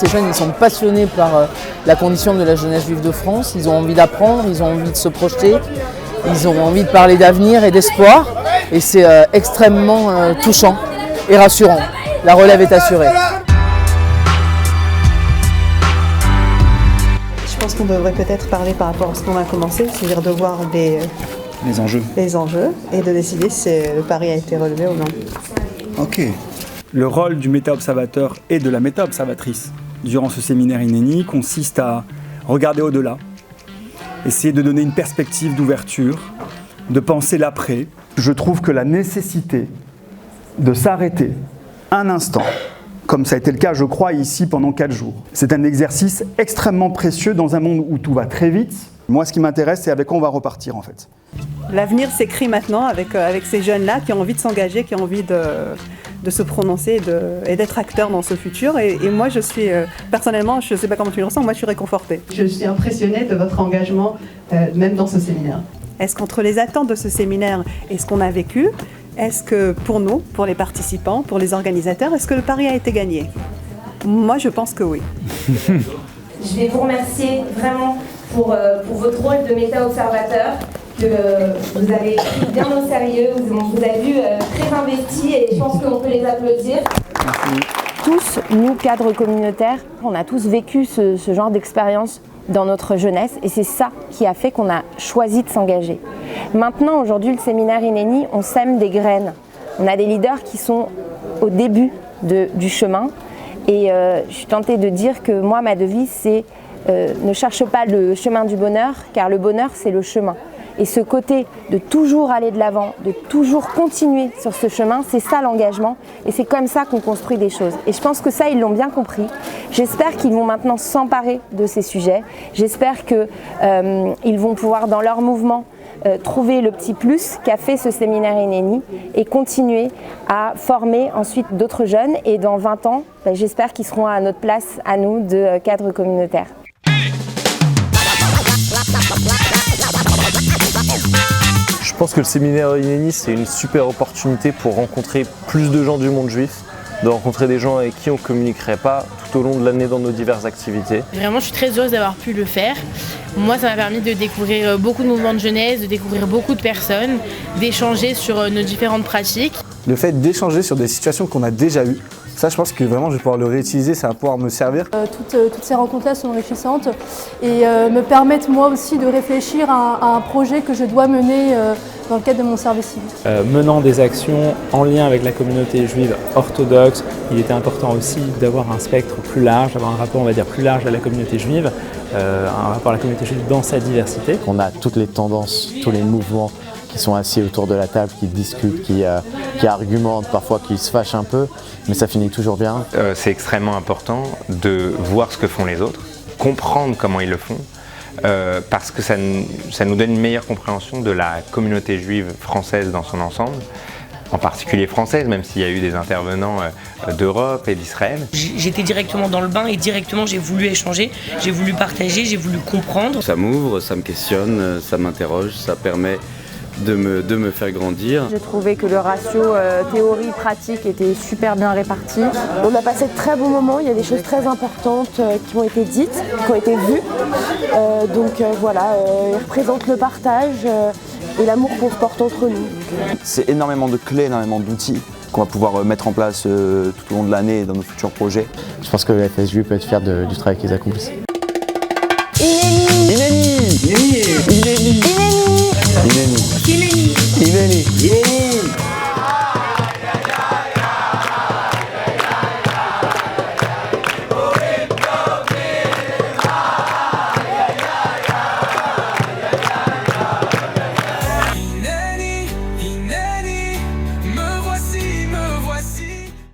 ces jeunes, ils sont passionnés par la condition de la jeunesse juive de France. Ils ont envie d'apprendre, ils ont envie de se projeter, ils ont envie de parler d'avenir et d'espoir. Et c'est extrêmement touchant et rassurant. La relève est assurée. Je pense qu'on devrait peut-être parler par rapport à ce qu'on a commencé, c'est-à-dire de voir les enjeux et de décider si le pari a été relevé ou non. Ok. Le rôle du méta-observateur et de la méta-observatrice durant ce séminaire INENI consiste à regarder au-delà, essayer de donner une perspective d'ouverture, de penser l'après. Je trouve que la nécessité de s'arrêter un instant, comme ça a été le cas, je crois, ici pendant 4 jours, c'est un exercice extrêmement précieux dans un monde où tout va très vite. Moi, ce qui m'intéresse, c'est avec quoi on va repartir, en fait. L'avenir s'écrit maintenant avec ces jeunes-là qui ont envie de s'engager, qui ont envie de se prononcer et d'être acteurs dans ce futur. Et moi, je suis, personnellement, je ne sais pas comment tu le ressens, moi je suis réconfortée. Je suis impressionnée de votre engagement, même dans ce séminaire. Est-ce qu'entre les attentes de ce séminaire et ce qu'on a vécu, est-ce que pour nous, pour les participants, pour les organisateurs, est-ce que le pari a été gagné? Moi, je pense que oui. Je vais vous remercier vraiment pour votre rôle de méta-observateur, que vous avez pris bien au sérieux, on vous a vu très investis et je pense qu'on peut les applaudir. Merci. Tous, nous, cadres communautaires, on a tous vécu ce genre d'expérience dans notre jeunesse et c'est ça qui a fait qu'on a choisi de s'engager. Maintenant, aujourd'hui, le séminaire INENI, on sème des graines. On a des leaders qui sont au début du chemin et je suis tentée de dire que moi, ma devise, c'est ne cherche pas le chemin du bonheur, car le bonheur, c'est le chemin. Et ce côté de toujours aller de l'avant, de toujours continuer sur ce chemin, c'est ça l'engagement. Et c'est comme ça qu'on construit des choses. Et je pense que ça, ils l'ont bien compris. J'espère qu'ils vont maintenant s'emparer de ces sujets. J'espère qu'ils vont pouvoir, dans leur mouvement, trouver le petit plus qu'a fait ce séminaire INENI et continuer à former ensuite d'autres jeunes. Et dans 20 ans, j'espère qu'ils seront à notre place, à nous, de cadres communautaires. Je pense que le séminaire INENI, c'est une super opportunité pour rencontrer plus de gens du monde juif, de rencontrer des gens avec qui on ne communiquerait pas tout au long de l'année dans nos diverses activités. Vraiment, je suis très heureuse d'avoir pu le faire. Moi, ça m'a permis de découvrir beaucoup de mouvements de jeunesse, de découvrir beaucoup de personnes, d'échanger sur nos différentes pratiques. Le fait d'échanger sur des situations qu'on a déjà eues, ça, je pense que vraiment, je vais pouvoir le réutiliser, ça va pouvoir me servir. Toutes ces rencontres-là sont enrichissantes et me permettent moi aussi de réfléchir à un projet que je dois mener dans le cadre de mon service civique. Menant des actions en lien avec la communauté juive orthodoxe, il était important aussi d'avoir un spectre plus large, d'avoir un rapport, on va dire, plus large à la communauté juive, un rapport à la communauté juive dans sa diversité. On a toutes les tendances, tous les mouvements qui sont assis autour de la table, qui discutent, qui argumentent, parfois qui se fâchent un peu, mais ça finit toujours bien. C'est extrêmement important de voir ce que font les autres, comprendre comment ils le font, parce que ça nous donne une meilleure compréhension de la communauté juive française dans son ensemble, en particulier française, même s'il y a eu des intervenants d'Europe et d'Israël. J'étais directement dans le bain et directement j'ai voulu échanger, j'ai voulu partager, j'ai voulu comprendre. Ça m'ouvre, ça me questionne, ça m'interroge, ça permet de me faire grandir. J'ai trouvé que le ratio théorie-pratique était super bien réparti. On a passé de très bons moments, il y a des choses très importantes qui ont été dites, qui ont été vues. Voilà, ils représentent le partage et l'amour qu'on se porte entre nous. C'est énormément de clés, énormément d'outils qu'on va pouvoir mettre en place tout au long de l'année et dans nos futurs projets. Je pense que la FSJU peut être fière du travail qu'ils accomplissent. INENI. INENI. INENI.